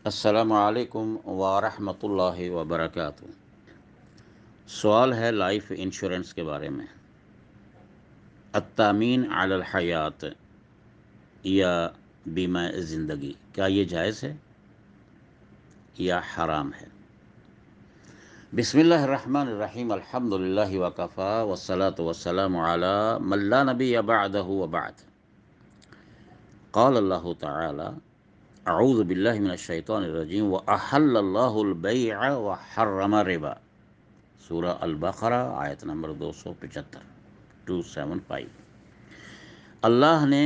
السلام علیکم ورحمۃ اللہ وبرکاتہ۔ سوال ہے لائف انشورنس کے بارے میں۔ التامین علی الحیات یا بیمہ زندگی، کیا یہ جائز ہے یا حرام ہے؟ بسم اللہ الرحمن الرحیم، الحمد للہ وکفا والصلاة والسلام علی من لا نبی بعدہ وبعد۔ قال اللہ تعالی اعوذ باللہ من الشیطان الرجیم وَأَحَلَّ اللَّهُ الْبَيْعَ وَحَرَّمَ الرِّبَا، سورہ البقرہ آیت نمبر 275۔ اللہ نے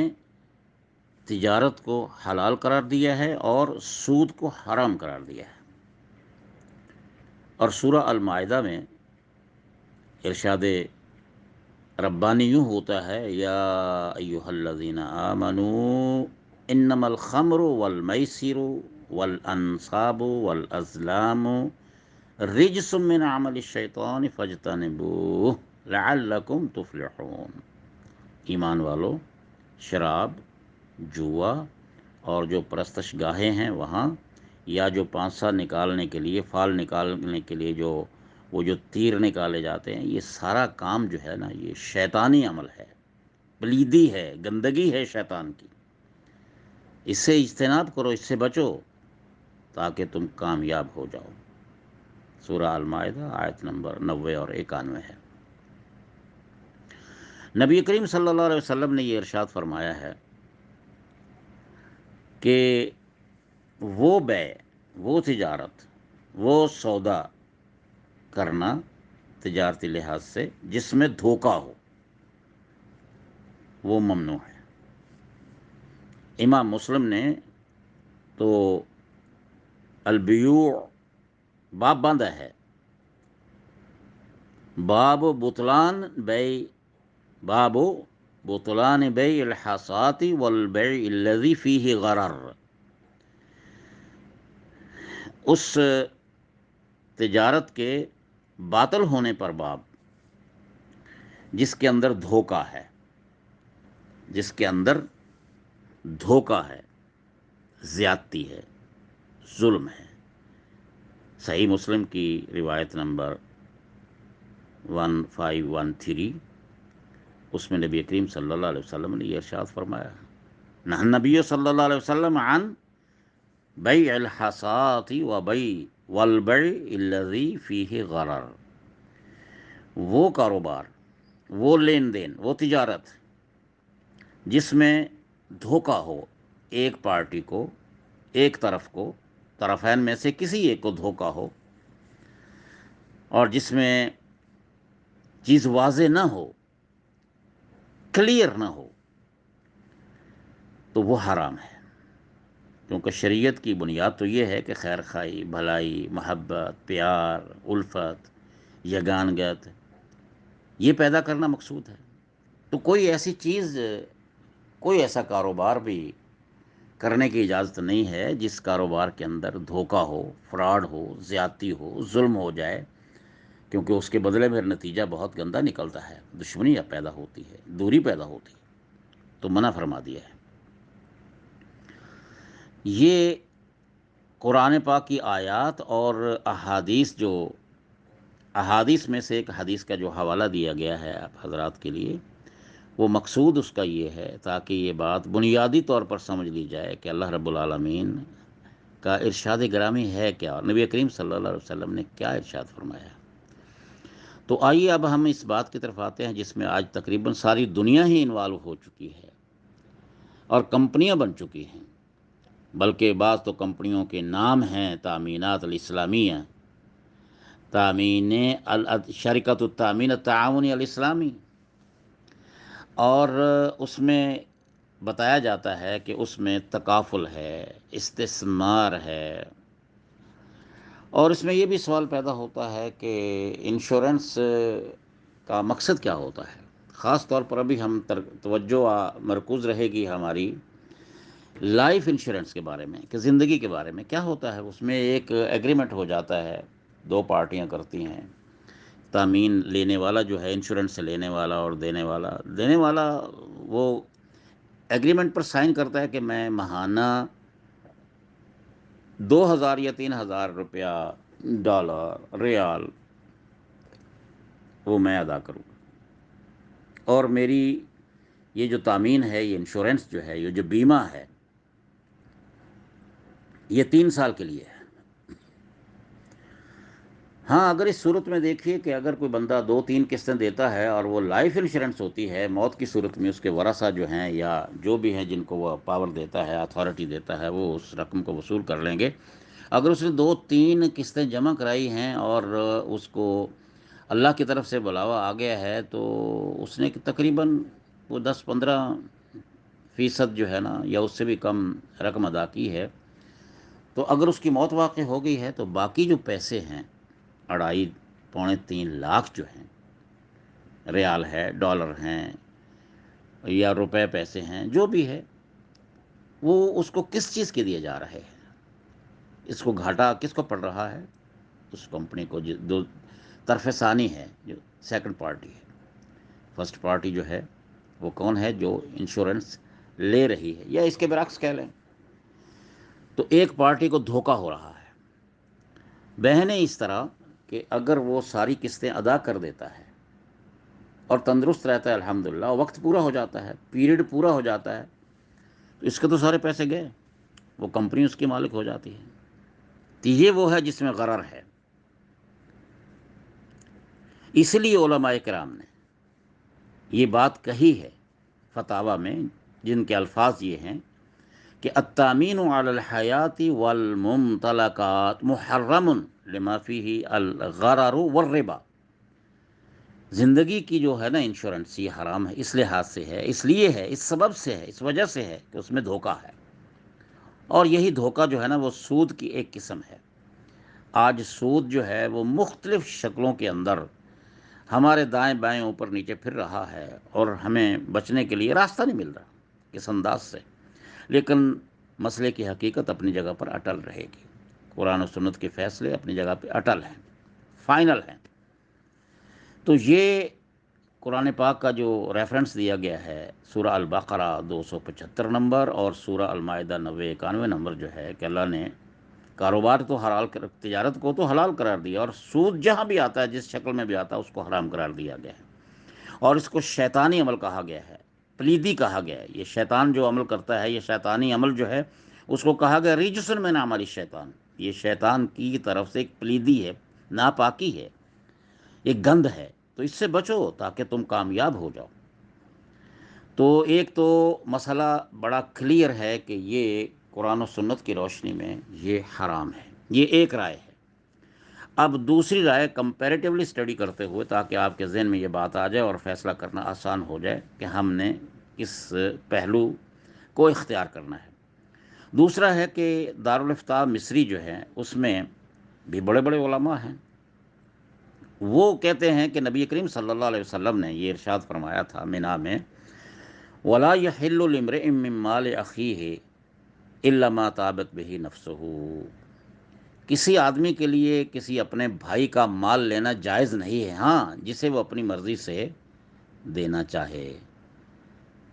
تجارت کو حلال قرار دیا ہے اور سود کو حرام قرار دیا ہے۔ اور سورہ المائدہ میں ارشاد ربانی یوں ہوتا ہے، یا ایھا الذین آمنوا انما الخمر والمیسر والانصاب والازلام رجس من عمل الشیطان فاجتنبوہ لعلکم تفلحون۔ ایمان والو، شراب، جوا اور جو پرستش گاہیں ہیں وہاں، یا جو پانسا نکالنے کے لیے، فال نکالنے کے لیے وہ جو تیر نکالے جاتے ہیں، یہ سارا کام جو ہے نا، یہ شیطانی عمل ہے، پلیدی ہے، گندگی ہے شیطان کی۔ اس سے اجتناب کرو، اس سے بچو تاکہ تم کامیاب ہو جاؤ۔ سورہ المائدہ آیت نمبر 90 اور 91 ہے۔ نبی کریم صلی اللہ علیہ وسلم نے یہ ارشاد فرمایا ہے کہ وہ بیع، وہ تجارت، وہ سودا کرنا تجارتی لحاظ سے جس میں دھوکہ ہو، وہ ممنوع ہے۔ امام مسلم نے تو البیوع باب باندھا ہے، باب بطلان بیع الحصات والبیع الذی فیہ غرر۔ اس تجارت کے باطل ہونے پر باب جس کے اندر دھوکہ ہے، جس کے اندر دھوکہ ہے، زیادتی ہے، ظلم ہے۔ صحیح مسلم کی روایت نمبر 1513، اس میں نبی کریم صلی اللہ علیہ وسلم نے یہ ارشاد فرمایا، نہى النبی صلی اللہ علیہ وسلم عن بیع الحصاة والبیع الذی فیہ غرر۔ وہ کاروبار، وہ لین دین، وہ تجارت جس میں دھوکہ ہو، ایک پارٹی کو، ایک طرف کو، طرفین میں سے کسی ایک کو دھوکہ ہو، اور جس میں چیز واضح نہ ہو، کلیئر نہ ہو، تو وہ حرام ہے۔ کیونکہ شریعت کی بنیاد تو یہ ہے کہ خیر خواہی، بھلائی، محبت، پیار، الفت، یگانگت، یہ پیدا کرنا مقصود ہے۔ تو کوئی ایسی چیز، کوئی ایسا کاروبار بھی کرنے کی اجازت نہیں ہے جس کاروبار کے اندر دھوکہ ہو، فراڈ ہو، زیادتی ہو، ظلم ہو جائے، کیونکہ اس کے بدلے میں نتیجہ بہت گندا نکلتا ہے، دشمنی پیدا ہوتی ہے، دوری پیدا ہوتی ہے، تو منع فرما دیا ہے۔ یہ قرآن پاک کی آیات اور احادیث میں سے ایک حدیث کا جو حوالہ دیا گیا ہے آپ حضرات کے لیے، وہ مقصود اس کا یہ ہے تاکہ یہ بات بنیادی طور پر سمجھ لی جائے کہ اللہ رب العالمین کا ارشاد گرامی ہے کیا، اور نبی کریم صلی اللہ علیہ وسلم نے کیا ارشاد فرمایا ہے۔ تو آئیے اب ہم اس بات کی طرف آتے ہیں جس میں آج تقریباً ساری دنیا ہی انوالو ہو چکی ہے اور کمپنیاں بن چکی ہیں، بلکہ بعض تو کمپنیوں کے نام ہیں تامینات الاسلامیہ، شرکت التامین التعاونی الاسلامی، اور اس میں بتایا جاتا ہے کہ اس میں تکافل ہے، استثمار ہے، اور اس میں یہ بھی سوال پیدا ہوتا ہے کہ انشورنس کا مقصد کیا ہوتا ہے۔ خاص طور پر ابھی ہم توجہ مرکوز رہے گی ہماری لائف انشورنس کے بارے میں، کہ زندگی کے بارے میں کیا ہوتا ہے۔ اس میں ایک ایگریمنٹ ہو جاتا ہے، دو پارٹیاں کرتی ہیں، تامین لینے والا جو ہے، انشورنس لینے والا اور دینے والا وہ ایگریمنٹ پر سائن کرتا ہے کہ میں ماہانہ 2,000 یا 3,000 روپیہ، ڈالر، ریال، وہ میں ادا کروں گا، اور میری یہ جو تامین ہے، یہ انشورنس جو ہے، یہ جو بیمہ ہے، یہ 3 سال کے لیے ہے۔ ہاں، اگر اس صورت میں دیکھیے کہ اگر کوئی بندہ 2-3 قسطیں دیتا ہے اور وہ لائف انشورنس ہوتی ہے، موت کی صورت میں اس کے ورثہ جو ہیں یا جو بھی ہیں جن کو وہ پاور دیتا ہے، اتھارٹی دیتا ہے، وہ اس رقم کو وصول کر لیں گے۔ اگر اس نے 2-3 قسطیں جمع کرائی ہیں اور اس کو اللہ کی طرف سے بلاوا آ گیا ہے، تو اس نے تقریباً وہ 10-15% جو ہے نا، یا اس سے بھی کم رقم ادا کی ہے، تو اگر اس کی موت واقع ہو گئی ہے تو باقی جو پیسے ہیں، 2.5-3 لاکھ جو ہیں، ریال ہے، ڈالر ہیں، یا روپے پیسے ہیں، جو بھی ہے، وہ اس کو کس چیز کے دیے جا رہے ہیں؟ اس کو گھاٹا کس کو پڑ رہا ہے؟ اس کمپنی کو، جو دو طرف ثانی ہے، جو سیکنڈ پارٹی ہے۔ فرسٹ پارٹی جو ہے وہ کون ہے؟ جو انشورنس لے رہی ہے، یا اس کے برعکس کہہ لیں تو ایک پارٹی کو دھوکہ ہو رہا ہے۔ بہنیں اس طرح کہ اگر وہ ساری قسطیں ادا کر دیتا ہے اور تندرست رہتا ہے، الحمدللہ، وقت پورا ہو جاتا ہے، پیریڈ پورا ہو جاتا ہے، تو اس کے تو سارے پیسے گئے، وہ کمپنی اس کی مالک ہو جاتی ہے۔ تو یہ وہ ہے جس میں غرر ہے۔ اس لیے علماء کرام نے یہ بات کہی ہے فتاوی میں، جن کے الفاظ یہ ہیں کہ التامین علی الحیات والممتلکات محرم لما فیہ الغرر والربا۔ زندگی کی جو ہے نا انشورنس، یہ حرام ہے، اس لحاظ سے ہے، اس لیے ہے، اس سبب سے ہے، اس وجہ سے ہے کہ اس میں دھوکہ ہے، اور یہی دھوکہ جو ہے نا وہ سود کی ایک قسم ہے۔ آج سود جو ہے وہ مختلف شکلوں کے اندر ہمارے دائیں بائیں اوپر نیچے پھر رہا ہے، اور ہمیں بچنے کے لیے راستہ نہیں مل رہا کس انداز سے، لیکن مسئلے کی حقیقت اپنی جگہ پر اٹل رہے گی۔ قرآن و سنت کے فیصلے اپنی جگہ پہ اٹل ہیں، فائنل ہیں۔ تو یہ قرآن پاک کا جو ریفرنس دیا گیا ہے، سورہ البقرہ 275 نمبر اور سورہ المائدہ 90-91 نمبر، جو ہے کہ اللہ نے کاروبار تو حلال تجارت کو تو حلال قرار دیا، اور سود جہاں بھی آتا ہے، جس شکل میں بھی آتا ہے، اس کو حرام قرار دیا گیا ہے، اور اس کو شیطانی عمل کہا گیا ہے، پلیدی کہا گیا ہے۔ یہ شیطان جو عمل کرتا ہے، یہ شیطانی عمل جو ہے، اس کو کہا گیا ریجسن من عمل الشیطان۔ یہ شیطان کی طرف سے ایک پلیدی ہے، ناپاکی ہے، ایک گند ہے، تو اس سے بچو تاکہ تم کامیاب ہو جاؤ۔ تو ایک تو مسئلہ بڑا کلیئر ہے کہ یہ قرآن و سنت کی روشنی میں یہ حرام ہے، یہ ایک رائے ہے۔ اب دوسری رائے کمپیریٹیولی اسٹڈی کرتے ہوئے، تاکہ آپ کے ذہن میں یہ بات آ جائے اور فیصلہ کرنا آسان ہو جائے کہ ہم نے کس پہلو کو اختیار کرنا ہے۔ دوسرا ہے کہ دارالافتاء مصری جو ہے، اس میں بھی بڑے بڑے علماء ہیں۔ وہ کہتے ہیں کہ نبی کریم صلی اللہ علیہ وسلم نے یہ ارشاد فرمایا تھا مینا میں، وَلَا يَحِلُّ لِامْرِئٍ مِّن مَّالِ أَخِيهِ إِلَّا مَا طَابَتْ بِهِ نَفْسُهُ۔ کسی آدمی کے لیے کسی اپنے بھائی کا مال لینا جائز نہیں ہے، ہاں، جسے وہ اپنی مرضی سے دینا چاہے،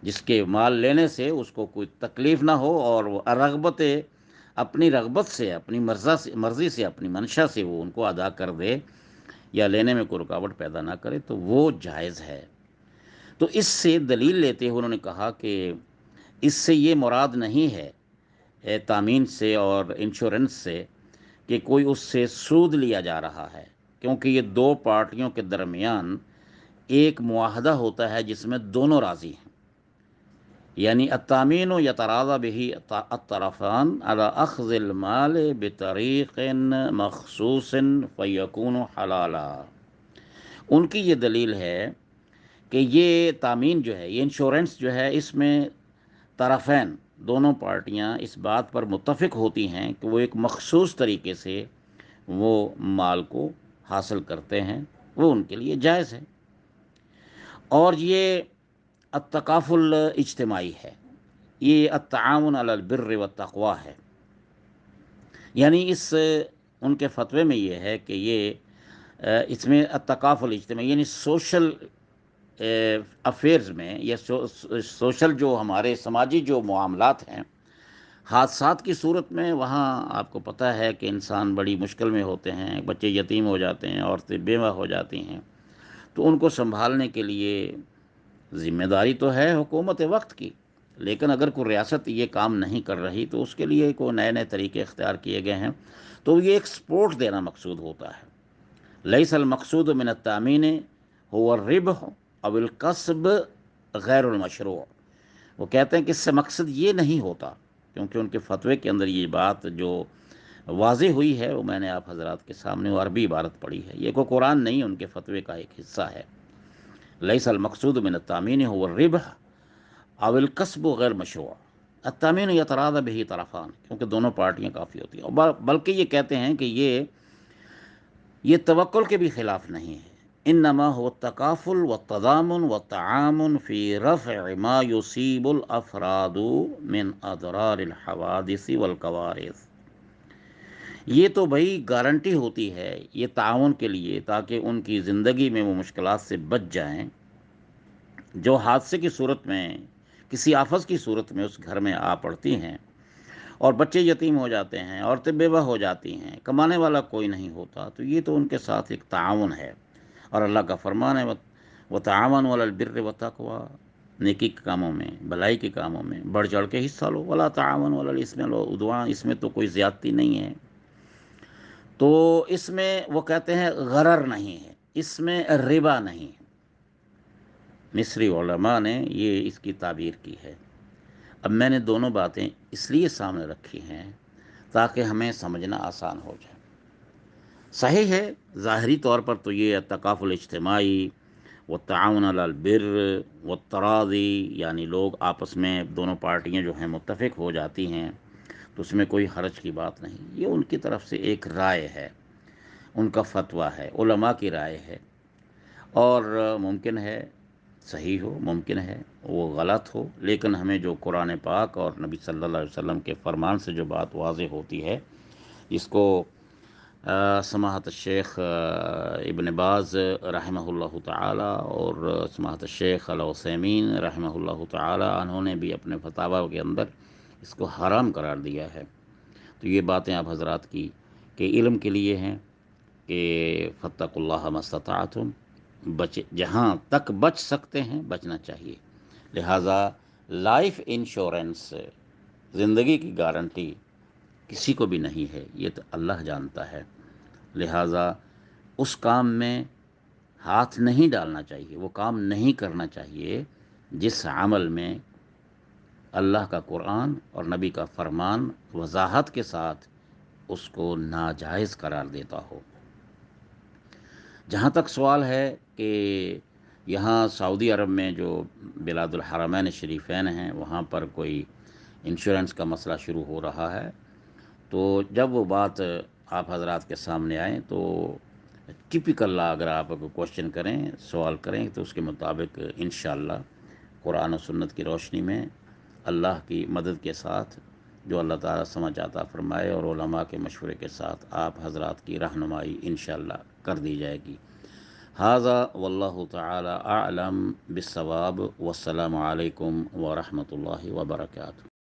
جس کے مال لینے سے اس کو کوئی تکلیف نہ ہو، اور وہ رغبت، اپنی رغبت سے، اپنی مرضی سے، اپنی منشا سے وہ ان کو ادا کر دے، یا لینے میں کوئی رکاوٹ پیدا نہ کرے، تو وہ جائز ہے۔ تو اس سے دلیل لیتے ہوئے انہوں نے کہا کہ اس سے یہ مراد نہیں ہے تامین سے اور انشورنس سے کہ کوئی اس سے سود لیا جا رہا ہے، کیونکہ یہ دو پارٹیوں کے درمیان ایک معاہدہ ہوتا ہے جس میں دونوں راضی ہیں، یعنی التامین یتراضی به الطرفان علی اخذ المال بطریق مخصوص فیکون حلالا۔ ان کی یہ دلیل ہے کہ یہ تامین جو ہے، یہ انشورنس جو ہے، اس میں طرفین، دونوں پارٹیاں اس بات پر متفق ہوتی ہیں کہ وہ ایک مخصوص طریقے سے وہ مال کو حاصل کرتے ہیں، وہ ان کے لیے جائز ہے۔ اور یہ التکافل اجتماعی ہے، یہ التعاون علی البر والتقوی ہے، یعنی اس ان کے فتوے میں یہ ہے کہ یہ اس میں التکافل اجتماعی، یعنی سوشل افیئرز میں، یا سوشل جو ہمارے سماجی جو معاملات ہیں، حادثات کی صورت میں وہاں آپ کو پتہ ہے کہ انسان بڑی مشکل میں ہوتے ہیں، بچے یتیم ہو جاتے ہیں، عورتیں بیوہ ہو جاتی ہیں، تو ان کو سنبھالنے کے لیے ذمہ داری تو ہے حکومت وقت کی، لیکن اگر کوئی ریاست یہ کام نہیں کر رہی تو اس کے لیے کوئی نئے نئے طریقے اختیار کیے گئے ہیں، تو یہ ایک سپورٹ دینا مقصود ہوتا ہے۔ لیس المقصود من التامین هو الربح او القصب غیر المشروع۔ وہ کہتے ہیں کہ اس سے مقصد یہ نہیں ہوتا، کیونکہ ان کے فتوے کے اندر یہ بات جو واضح ہوئی ہے وہ میں نے آپ حضرات کے سامنے وہ عربی عبارت پڑھی ہے، یہ کوئی قرآن نہیں، ان کے فتوے کا ایک حصہ ہے۔ لیس المقصود من التامین هو الربح او القصب غیر مشروع، التامین یتراضی به طرفان، کیونکہ دونوں پارٹیاں کافی ہوتی ہیں، بلکہ یہ کہتے ہیں کہ یہ توکل کے بھی خلاف نہیں ہے، انما هو التکافل والتضامن والتعاون فی رفع ما یصیب الافراد من اضرار الحوادث والکوارث۔ یہ تو بھئی گارنٹی ہوتی ہے یہ تعاون کے لیے، تاکہ ان کی زندگی میں وہ مشکلات سے بچ جائیں جو حادثے کی صورت میں، کسی آفت کی صورت میں اس گھر میں آ پڑتی ہیں، اور بچے یتیم ہو جاتے ہیں، عورتیں بیوہ ہو جاتی ہیں، کمانے والا کوئی نہیں ہوتا، تو یہ تو ان کے ساتھ ایک تعاون ہے۔ اور اللہ کا فرمان ہے وَتَعَاوَنُوا عَلَى الْبِرِّ وَالتَّقْوَىٰ، نیکی کے کاموں میں، بھلائی کے کاموں میں بڑھ چڑھ کے حصہ لو، وَلَا تَعَاوَنُوا عَلَى الْإِثْمِ وَالْعُدْوَانِ، اس میں تو کوئی زیادتی نہیں ہے، تو اس میں وہ کہتے ہیں غرر نہیں ہے، اس میں ربا نہیں ہے۔ مصری علماء نے یہ اس کی تعبیر کی ہے۔ اب میں نے دونوں باتیں اس لیے سامنے رکھی ہیں تاکہ ہمیں سمجھنا آسان ہو جائے۔ صحیح ہے، ظاہری طور پر تو یہ تکافل اجتماعی والتعاون علی البر والتراضی، یعنی لوگ آپس میں دونوں پارٹیاں جو ہیں متفق ہو جاتی ہیں تو اس میں کوئی حرج کی بات نہیں، یہ ان کی طرف سے ایک رائے ہے، ان کا فتویٰ ہے، علماء کی رائے ہے، اور ممکن ہے صحیح ہو، ممکن ہے وہ غلط ہو، لیکن ہمیں جو قرآن پاک اور نبی صلی اللہ علیہ وسلم کے فرمان سے جو بات واضح ہوتی ہے، اس کو سماحت الشیخ ابن باز رحمہ اللہ تعالی اور سماحت الشیخ العثیمین رحمہ اللہ تعالی، انہوں نے بھی اپنے فتاویٰ کے اندر اس کو حرام قرار دیا ہے۔ تو یہ باتیں آپ حضرات کی کہ علم کے لیے ہیں کہ فاتقوا اللہ ما استطعتم، جہاں تک بچ سکتے ہیں بچنا چاہیے، لہٰذا لائف انشورنس، زندگی کی گارنٹی کسی کو بھی نہیں ہے، یہ تو اللہ جانتا ہے، لہٰذا اس کام میں ہاتھ نہیں ڈالنا چاہیے، وہ کام نہیں کرنا چاہیے جس عمل میں اللہ کا قرآن اور نبی کا فرمان وضاحت کے ساتھ اس کو ناجائز قرار دیتا ہو۔ جہاں تک سوال ہے کہ یہاں سعودی عرب میں جو بلاد الحرمین شریفین ہیں وہاں پر کوئی انشورنس کا مسئلہ شروع ہو رہا ہے، تو جب وہ بات آپ حضرات کے سامنے آئیں تو ٹپیکل اگر آپ کوشچن کریں، سوال کریں، تو اس کے مطابق انشاءاللہ قرآن و سنت کی روشنی میں اللہ کی مدد کے ساتھ جو اللہ تعالیٰ سمجھ عطا فرمائے اور علماء کے مشورے کے ساتھ آپ حضرات کی رہنمائی انشاءاللہ کر دی جائے گی۔ ھذا واللہ تعالی اعلم بالصواب، والسلام علیکم ورحمۃ اللہ وبرکاتہ۔